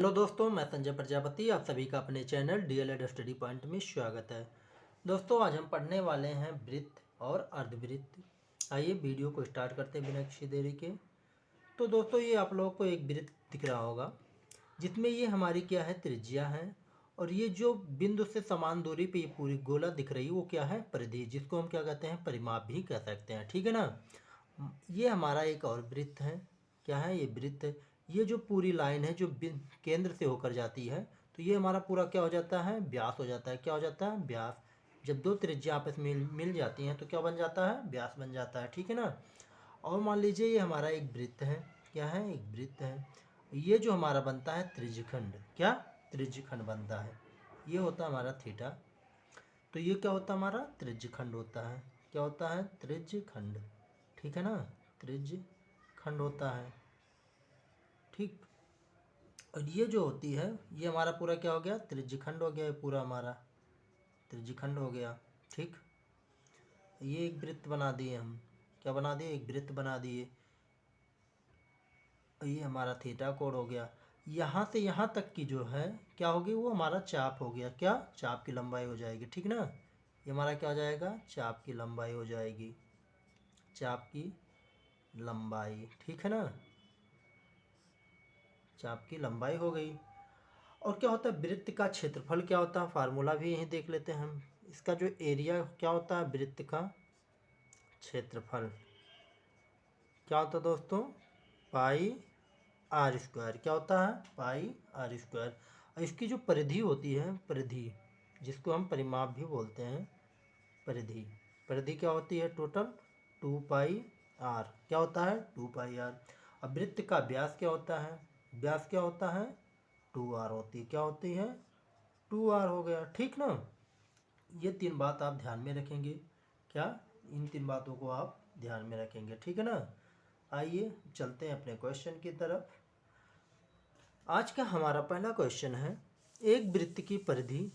Hello दोस्तों, मैं संजय प्रजापति। आप सभी का अपने चैनल डीएलएड स्टडी पॉइंट में स्वागत है। दोस्तों, आज हम पढ़ने वाले हैं वृत्त और अर्धवृत्त। आइए वीडियो को स्टार्ट करते हैं बिना किसी देरी के। तो दोस्तों, ये आप लोगों को एक वृत्त दिख रहा होगा जिसमें ये हमारी क्या है, त्रिज्या है। और ये जो बिंदु से समान दूरी पे ये पूरी गोला दिख रही है वो क्या है, परिधि, जिसको हम क्या कहते हैं, परिमाप भी कह सकते हैं। ठीक है ना। ये हमारा एक और वृत्त है। क्या है ये, वृत्त है। ये जो पूरी लाइन है जो केंद्र से होकर जाती है, तो ये हमारा पूरा क्या हो जाता है, व्यास हो जाता है। क्या हो जाता है, व्यास। जब दो त्रिज्या आपस में मिल जाती हैं तो क्या बन जाता है, व्यास बन जाता है। ठीक है ना। और मान लीजिए ये हमारा एक वृत्त है। क्या है, एक वृत्त है। ये जो हमारा बनता है त्रिज्यखंड, क्या, त्रिज्यखंड बनता है। ये होता है हमारा थीटा। तो ये क्या होता है, हमारा त्रिज्यखंड होता है। क्या होता है, त्रिज्यखंड। ठीक है ना, त्रिज्यखंड होता है। ठीक। और ये जो होती है ये हमारा पूरा क्या हो गया, त्रिज्यखंड हो गया। ये पूरा हमारा त्रिज्यखंड हो गया। ठीक। ये एक वृत्त बना दिए हम। क्या बना दिए, एक वृत्त बना दिए। ये हमारा थीटा कोण हो गया। यहाँ से यहाँ तक की जो है क्या होगी, वो हमारा चाप हो गया। क्या, चाप की लंबाई हो जाएगी। ठीक ना। ये हमारा क्या हो जाएगा, चाप की लंबाई हो जाएगी। चाप की लंबाई। ठीक है ना, चाप की लंबाई हो गई। और क्या होता है, वृत्त का क्षेत्रफल क्या होता है, फार्मूला भी यहीं देख लेते हैं हम। इसका जो एरिया क्या होता है, वृत्त का क्षेत्रफल क्या होता है दोस्तों, पाई आर स्क्वायर। क्या होता है, पाई आर स्क्वायर। और इसकी जो परिधि होती है, परिधि, जिसको हम परिमाप भी बोलते हैं, परिधि। परिधि क्या होती है, टोटल 2 पाई आर। क्या होता है, 2 पाई आर। अब वृत्त का व्यास क्या होता है, व्यास क्या होता है, 2 आर होती है। क्या होती है, 2 आर हो गया। ठीक ना। ये तीन बात आप ध्यान में रखेंगे। क्या, इन तीन बातों को आप ध्यान में रखेंगे। ठीक है ना। आइए चलते हैं अपने क्वेश्चन की तरफ। आज का हमारा पहला क्वेश्चन है, एक वृत्त की परिधि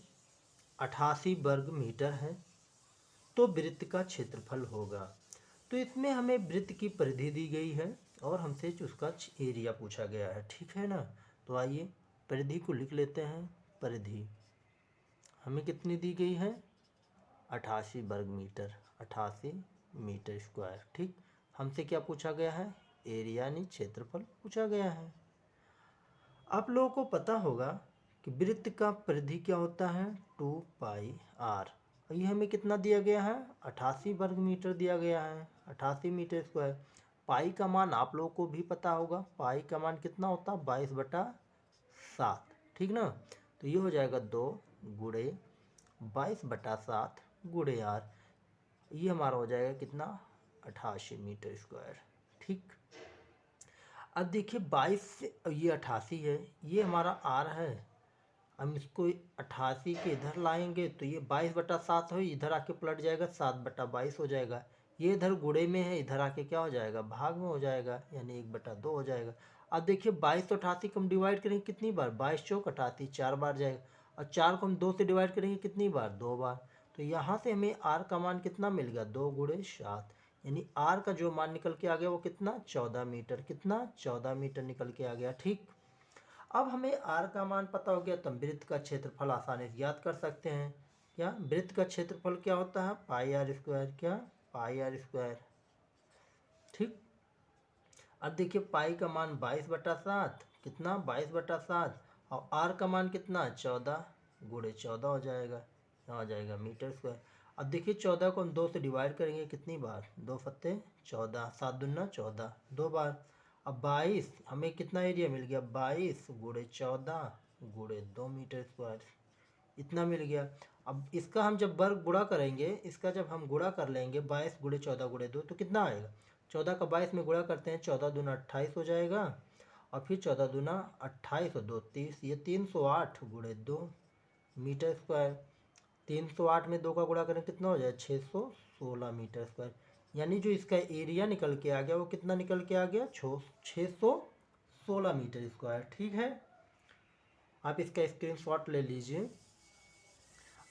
88 वर्ग मीटर है तो वृत्त का क्षेत्रफल होगा। तो इसमें हमें वृत्त की परिधि दी गई है और हमसे उसका एरिया पूछा गया है। ठीक है ना। तो आइए परिधि को लिख लेते हैं। परिधि हमें कितनी दी गई है, 88 वर्ग मीटर, 88 मीटर स्क्वायर। ठीक। हमसे क्या पूछा गया है, एरिया यानी क्षेत्रफल पूछा गया है। आप लोगों को पता होगा कि वृत्त का परिधि क्या होता है, 2 पाई आर। ये हमें कितना दिया गया है, 88 वर्ग मीटर दिया गया है, 88 मीटर स्क्वायर। पाई का मान आप लोगों को भी पता होगा, पाई का मान कितना होता है, 22/7। ठीक ना। तो ये हो जाएगा 2 × 22/7 × आर। ये हमारा हो जाएगा कितना, 88 मीटर स्क्वायर। ठीक। अब देखिए 22 से ये 88 है, ये हमारा आर है। हम इसको 88 के इधर लाएंगे तो ये 22/7 हो, इधर आके पलट जाएगा, 7/22 हो जाएगा। ये इधर गुणे में है, इधर आके क्या हो जाएगा, भाग में हो जाएगा, यानी 1/2 हो जाएगा। अब देखिए 22 तो 88 को हम डिवाइड करेंगे कितनी बार, 22 चौक 88, 4 बार जाएगा। और 4 को हम 2 से डिवाइड करेंगे कितनी बार, 2 बार। तो यहाँ से हमें आर का मान कितना मिल गया, 2 × 7। यानी आर का जो मान निकल के आ गया वो कितना, 14 मीटर। कितना, 14 मीटर निकल के आ गया। ठीक। अब हमें आर का मान पता हो गया तो हम वृत्त का क्षेत्रफल आसानी से ज्ञात कर सकते हैं। क्या, वृत्त का क्षेत्रफल क्या होता है, पाई आर स्क्वायर। क्या, पाई आर स्क्वायर। ठीक। अब देखिए पाई का मान 22/7, कितना, 22/7। और आर का मान कितना, 14 × 14 हो जाएगा, यहाँ हो जाएगा मीटर स्क्वायर। अब देखिए 14 को हम 2 से डिवाइड करेंगे कितनी बार, 2 × 14, 7 दूना 14, 2 बार। अब 22 हमें कितना एरिया मिल गया, 22 × 14 × 2 मीटर स्क्वायर, इतना मिल गया। अब इसका हम जब वर्ग गुणा करेंगे, इसका जब हम गुणा कर लेंगे 22 × 14 × 2 तो कितना आएगा, 14 का 22 में गुणा करते हैं, 14 दूना 28 हो जाएगा। और फिर 14 दूना 28 और 2 30, ये 308 × 2 मीटर स्क्वायर। 308 में 2 का गुणा करें कितना हो जाए, 616 मीटर स्क्वायर। यानी जो इसका एरिया निकल के आ गया वो कितना निकल के आ गया, 616 मीटर स्क्वायर। ठीक है। आप इसका स्क्रीनशॉट ले लीजिए।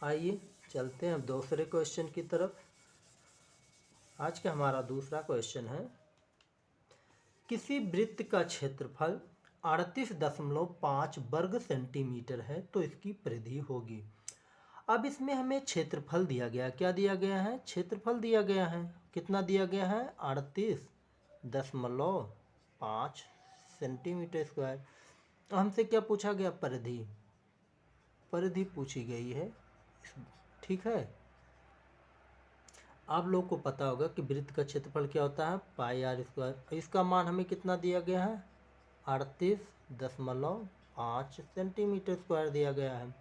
आइए चलते हैं अब दूसरे क्वेश्चन की तरफ। आज का हमारा दूसरा क्वेश्चन है, किसी वृत्त का क्षेत्रफल 38.5 वर्ग सेंटीमीटर है तो इसकी परिधि होगी। अब इसमें हमें क्षेत्रफल दिया गया, क्या दिया गया है, क्षेत्रफल दिया गया है। कितना दिया गया है, 38.5 सेंटीमीटर स्क्वायर। हमसे क्या पूछा गया, परिधि, परिधि पूछी गई है, ठीक है। आप लोग को पता होगा कि वृत्त का क्षेत्रफल क्या होता है, पाई आर स्क्वायर। इसका मान हमें कितना दिया गया है, 38.5 सेंटीमीटर स्क्वायर दिया गया है।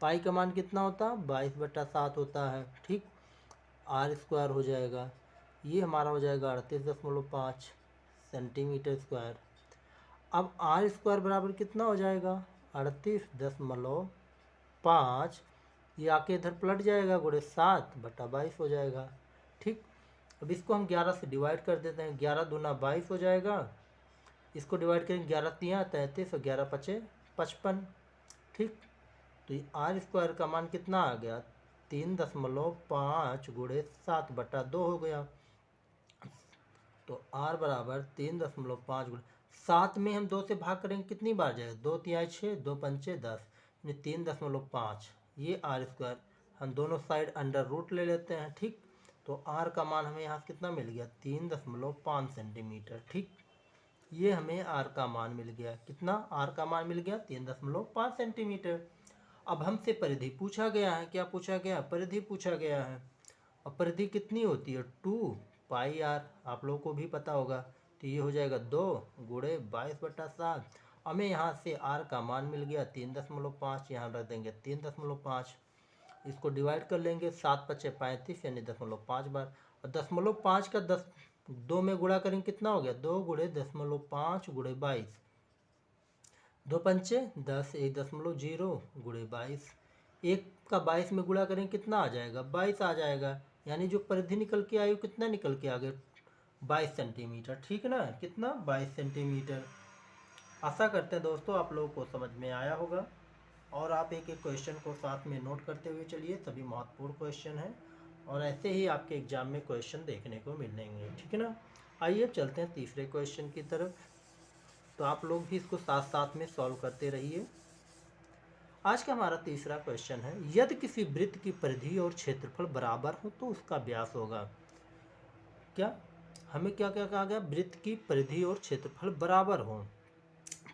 पाई का मान कितना होता है, 22/7 होता है, ठीक। आर स्क्वायर हो जाएगा, ये हमारा हो जाएगा 38.5 सेंटीमीटर स्क्वायर। अब आर स्क्वायर बराबर कितना हो जाएगा, 38.5, ये आके इधर पलट जाएगा, गुणे 7/22 हो जाएगा, ठीक। अब इसको हम 11 से डिवाइड कर देते हैं, 11 दूना 22 हो जाएगा। इसको डिवाइड करेंगे, 11 तियाँ 33 और 11 पचे 55, ठीक। तो ये आर स्क्वायर का मान कितना आ गया, 3.5 गुणे 7/2 हो गया। तो आर बराबर 3.5 गुणे 7 में हम 2 से भाग करेंगे, कितनी बार जाएगा, 2 तिहाई 6, 2 पंचे 10, यानी 3.5, ये आर स्क्वायर। हम दोनों साइड अंडर रूट ले लेते हैं, ठीक। तो आर का मान हमें यहाँ कितना मिल गया, 3.5 सेंटीमीटर, ठीक। ये हमें आर का मान मिल गया, कितना, आर का मान मिल गया 3.5 सेंटीमीटर। अब हमसे परिधि पूछा गया है, क्या पूछा गया, परिधि पूछा गया है। और परिधि कितनी होती है, 2 पाई आर, आप लोगों को भी पता होगा। तो ये हो जाएगा 2 गुणे 22/7। हमें यहाँ से आर का मान मिल गया 3.5, यहाँ रख देंगे 3.5, इसको डिवाइड कर लेंगे, 7 पचे 35 यानी 0.5 बार। और 0.5 का 2 में गुणा करेंगे, कितना हो गया, 2 गुणे 0.5 गुणे 22, 2 पंचे 10, 1.0 गुणे 22, 1 का 22 में गुणा करें, कितना आ जाएगा, 22 आ जाएगा। यानी जो परिधि निकल के आई, कितना निकल के आ गया, 22 सेंटीमीटर, ठीक है ना, कितना, 22 सेंटीमीटर। आशा करते हैं दोस्तों आप लोगों को समझ में आया होगा, और आप एक एक क्वेश्चन को साथ में नोट करते हुए चलिए, सभी महत्वपूर्ण क्वेश्चन हैं, और ऐसे ही आपके एग्जाम में क्वेश्चन देखने को मिलेंगे, ठीक है ना। आइए चलते हैं तीसरे क्वेश्चन की तरफ। तो आप लोग भी इसको साथ साथ में सॉल्व करते रहिए। आज का हमारा तीसरा क्वेश्चन है, यदि किसी वृत्त की परिधि और क्षेत्रफल बराबर हो तो उसका व्यास होगा। क्या, हमें क्या क्या कहा गया, वृत्त की परिधि और क्षेत्रफल बराबर हो।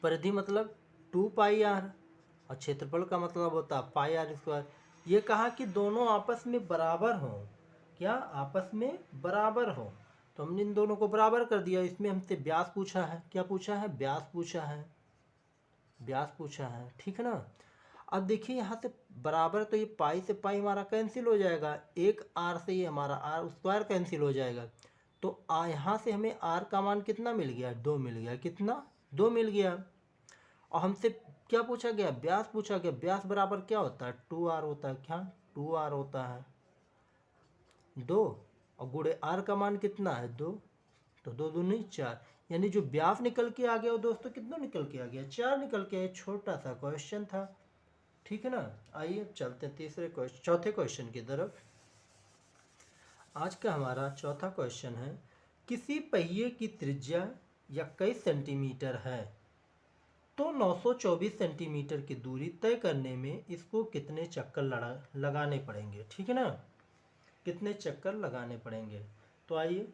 परिधि मतलब 2 पाई आर, और क्षेत्रफल का मतलब होता है पाई आर स्क्वायर। ये कहा कि दोनों आपस में बराबर हो, क्या, आपस में बराबर हो। तो हमने इन दोनों को बराबर कर दिया। इसमें हमसे व्यास पूछा है, क्या पूछा है, व्यास पूछा है, व्यास पूछा है, ठीक है ना। अब देखिए यहाँ से बराबर, तो ये पाई से पाई हमारा कैंसिल हो जाएगा, एक आर से ये हमारा आर स्क्वायर कैंसिल हो जाएगा। तो यहाँ से हमें आर का मान कितना मिल गया, 2 मिल गया, कितना, 2 मिल गया। और हमसे क्या पूछा गया, व्यास पूछा गया। व्यास बराबर क्या होता है, 2r होता है, क्या, 2r होता है, 2, और गुणे आर का मान कितना है, 2, तो 2 दूनी 4, यानी जो व्यास निकल के आ गया वो दोस्तों कितना निकल के आ गया, 4 निकल के आया। छोटा सा क्वेश्चन था, ठीक है ना। आइए चलते हैं चौथे क्वेश्चन की तरफ। आज का हमारा चौथा क्वेश्चन है, किसी पहिए की त्रिज्या या कई सेंटीमीटर है तो 924 सेंटीमीटर की दूरी तय करने में इसको कितने चक्कर लगाने पड़ेंगे, ठीक है ना, कितने चक्कर लगाने पड़ेंगे। तो आइए,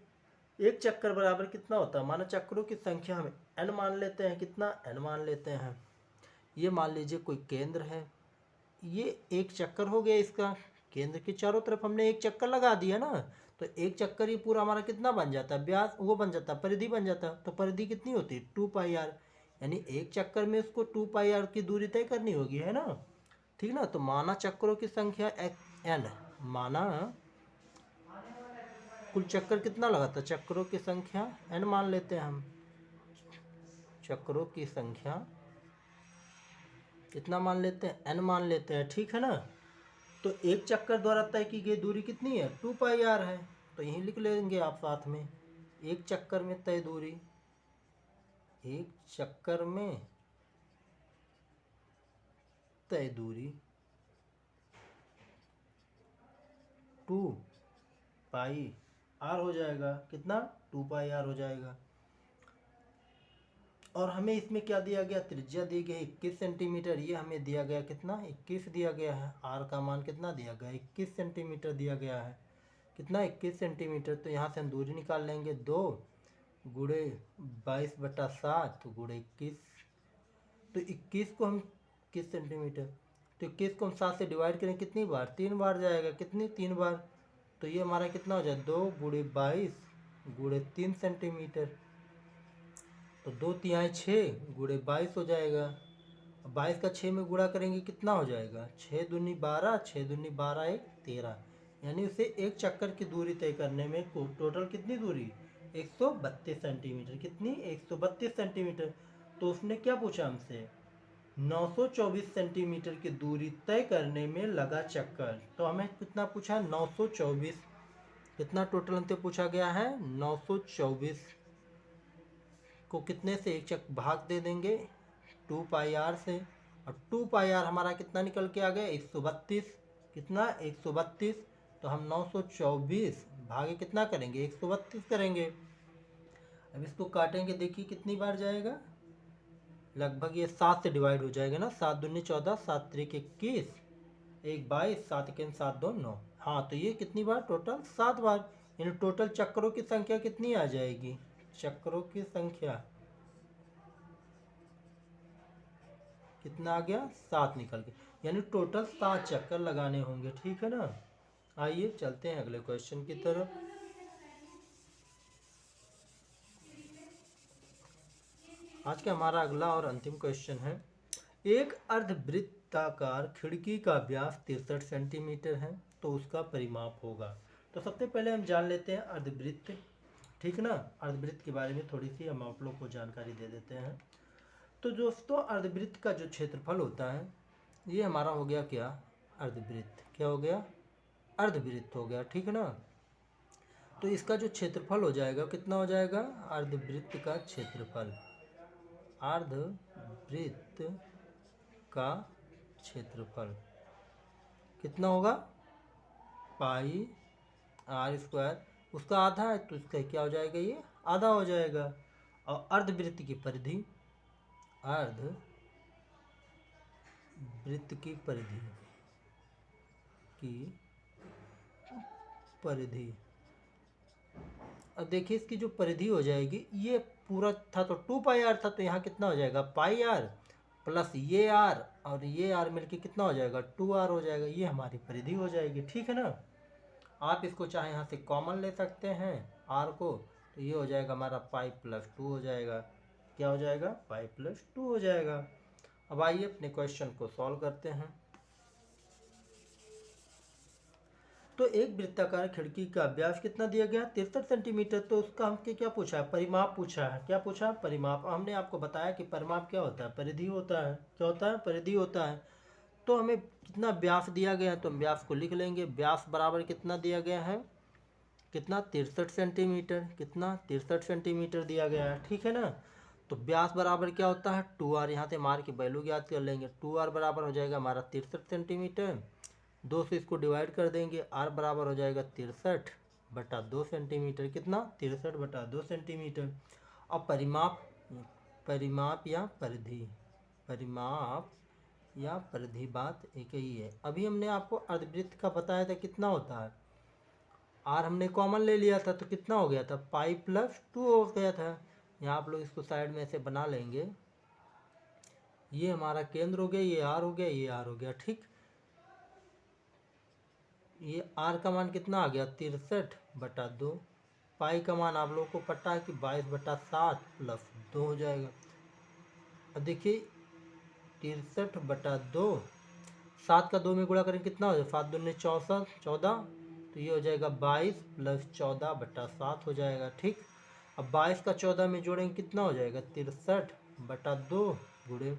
एक चक्कर बराबर कितना होता है, माना चक्रों की संख्या हम n मान लेते हैं, कितना, n मान लेते हैं। ये मान लीजिए कोई केंद्र है, ये एक चक्कर हो गया, इसका केंद्र के चारों तरफ हमने एक चक्कर लगा दिया ना, तो एक चक्कर ये पूरा हमारा कितना बन जाता है, व्यास, वो बन जाता है, परिधि बन जाता है। तो परिधि कितनी होती है, 2 पाई आर, यानी एक चक्कर में उसको 2 पाई आर की दूरी तय करनी होगी, है ना, ठीक ना। तो माना चक्रों की संख्या n, माना कुल चक्कर कितना लगा था, चक्रों की संख्या n मान लेते हैं हम, चक्रों की संख्या कितना मान लेते हैं, n मान लेते हैं, ठीक है ना। तो एक चक्कर द्वारा तय की गई दूरी कितनी है, 2 पाई आर है। तो यहीं लिख लेंगे आप साथ में, एक चक्कर में तय दूरी, एक चक्कर में तय दूरी 2 पाई आर हो जाएगा, कितना, 2 पाई आर हो जाएगा। और हमें इसमें क्या दिया गया, त्रिज्या दी गई 21 सेंटीमीटर, ये हमें दिया गया कितना, 21 दिया गया है। आर का मान कितना दिया गया, 21 सेंटीमीटर दिया गया है, कितना 21 सेंटीमीटर। तो यहाँ से हम दूरी निकाल लेंगे, 2 गुणे 22/7 गुणे 21, तो 21 को हम 21 सेंटीमीटर, तो 21 को हम 7 से डिवाइड करें कितनी बार, 3 बार जाएगा, कितनी 3 बार, तो ये हमारा कितना हो जाए 2 गुणे 22 गुणे 3 सेंटीमीटर, तो 2 तिहाई 6 गुणे 22 हो जाएगा। 22 का 6 में गुणा करेंगे कितना हो जाएगा, 6 दूनी 12, 6 दूनी 12 1 13, यानी उसे एक चक्कर की दूरी तय करने में टोटल कितनी दूरी, 132 सेंटीमीटर, कितनी 132 सेंटीमीटर। तो उसने क्या पूछा हमसे, 924 सेंटीमीटर की दूरी तय करने में लगा चक्कर। तो हमें कितना पूछा, 924, कितना टोटल अंतर पूछा गया है, 924 को कितने से एक चक्कर भाग दे देंगे 2 पाई आर से, और 2 पाई आर हमारा कितना निकल के आ गया 132, कितना 132, तो हम 924 भागे कितना करेंगे 132 करेंगे। अब इसको काटेंगे, देखिए कितनी बार जाएगा, लगभग ये 7 से डिवाइड हो जाएगा ना, 7 दूनी 14, 7 त्रिक 21, 1 22, 7 1 7 2 9, हाँ तो ये कितनी बार टोटल 7 बार, यानी टोटल चक्रों की संख्या कितनी आ जाएगी, चक्रों की संख्या कितना आ गया 7 निकल के, यानी टोटल 7 चक्कर लगाने होंगे, ठीक है ना। आइए चलते हैं अगले क्वेश्चन की तरफ। आज का हमारा अगला और अंतिम क्वेश्चन है, एक अर्धवृत्ताकार खिड़की का व्यास 63 सेंटीमीटर है, तो उसका परिमाप होगा। तो सबसे पहले हम जान लेते हैं अर्धवृत्त, ठीक ना, अर्धवृत्त के बारे में थोड़ी सी हम आप लोग को जानकारी दे देते हैं। तो दोस्तों अर्धवृत्त का जो क्षेत्रफल होता है, ये हमारा हो गया क्या, अर्धवृत्त, क्या हो गया, अर्धवृत्त हो गया, ठीक है ना। तो इसका जो क्षेत्रफल हो जाएगा कितना हो जाएगा, अर्धवृत्त का क्षेत्रफल, अर्धवृत्त का क्षेत्रफल कितना होगा, पाई आर स्क्वायर, उसका आधा है तो इसका क्या हो जाएगा, ये आधा हो जाएगा। और अर्धवृत्त की परिधि, अर्धवृत्त की परिधि, अब देखिए इसकी जो परिधि हो जाएगी, ये पूरा था तो 2 पाई आर था, तो यहाँ कितना हो जाएगा पाई आर प्लस ये आर और ये आर मिलके कितना हो जाएगा 2 आर हो जाएगा, ये हमारी परिधि हो जाएगी, ठीक है ना। आप इसको चाहे यहाँ से कॉमन ले सकते हैं आर को, तो ये हो जाएगा हमारा पाई प्लस 2 हो जाएगा, क्या हो जाएगा पाई प्लस 2 हो जाएगा। अब आइए अपने क्वेश्चन को सॉल्व करते हैं। तो एक वृत्ताकार खिड़की का व्यास कितना दिया गया 63 सेंटीमीटर, तो उसका हमसे क्या पूछा है, परिमाप पूछा है, क्या पूछा, परिमाप। हमने आपको बताया कि परिमाप क्या होता है, परिधि होता है, क्या होता है, परिधि होता है। तो हमें कितना व्यास दिया गया है, तो हम व्यास को लिख लेंगे, व्यास बराबर कितना दिया गया है, कितना 63 सेंटीमीटर, कितना 63 सेंटीमीटर दिया गया है, ठीक है ना। तो व्यास बराबर क्या होता है 2r, यहाँ से मार के वैल्यू ज्ञात कर लेंगे, 2r बराबर हो जाएगा हमारा 63 सेंटीमीटर, 2 से इसको डिवाइड कर देंगे, r बराबर हो जाएगा 63/2 सेंटीमीटर, कितना 63/2 सेंटीमीटर। अब परिमाप या परिधि बात एक ही है। अभी हमने आपको अर्धवृत्त का बताया था कितना होता है, r हमने कॉमन ले लिया था तो कितना हो गया था पाई प्लस 2 हो गया था। यहाँ आप लोग इसको साइड में से बना लेंगे, ये हमारा केंद्र हो गया, ये r हो गया, ये r हो गया, ठीक। ये r का मान कितना आ गया 63/2, पाई का मान आप लोगों को पता है कि 22/7 प्लस 2 हो जाएगा। अब देखिए 63/2, 7 का 2 में गुणा करें कितना हो जाएगा, 7 दूनी 14, तो ये हो जाएगा 22 प्लस 14/7 हो जाएगा, ठीक। अब 22 का 14 में जोड़ेंगे कितना हो जाएगा 63/2 गुणे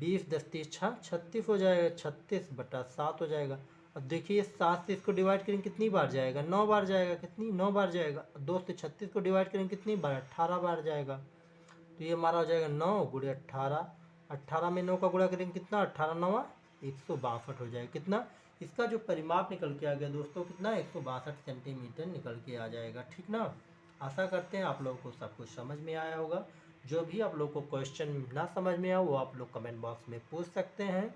20 10 30 36 हो जाएगा, 36/7 हो जाएगा। अब देखिए 7 से इसको डिवाइड करेंगे कितनी बार जाएगा 9 बार जाएगा, कितनी 9 बार जाएगा। 2 से 36 को डिवाइड करेंगे कितनी बार 18 बार जाएगा, तो ये हमारा हो जाएगा 9 गुणे 18, 18 में 9 का गुणा करेंगे कितना 18 9 162 हो जाएगा, कितना। इसका जो परिमाप निकल के आ गया दोस्तों कितना 162 सेंटीमीटर निकल के आ जाएगा, ठीक ना। आशा करते हैं आप लोगों को सब कुछ समझ में आया होगा। जो भी आप लोग को क्वेश्चन ना समझ में आए वो आप लोग कमेंट बॉक्स में पूछ सकते हैं।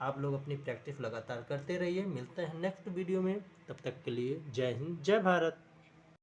आप लोग अपनी प्रैक्टिस लगातार करते रहिए। मिलते हैं नेक्स्ट वीडियो में, तब तक के लिए जय हिंद जय भारत।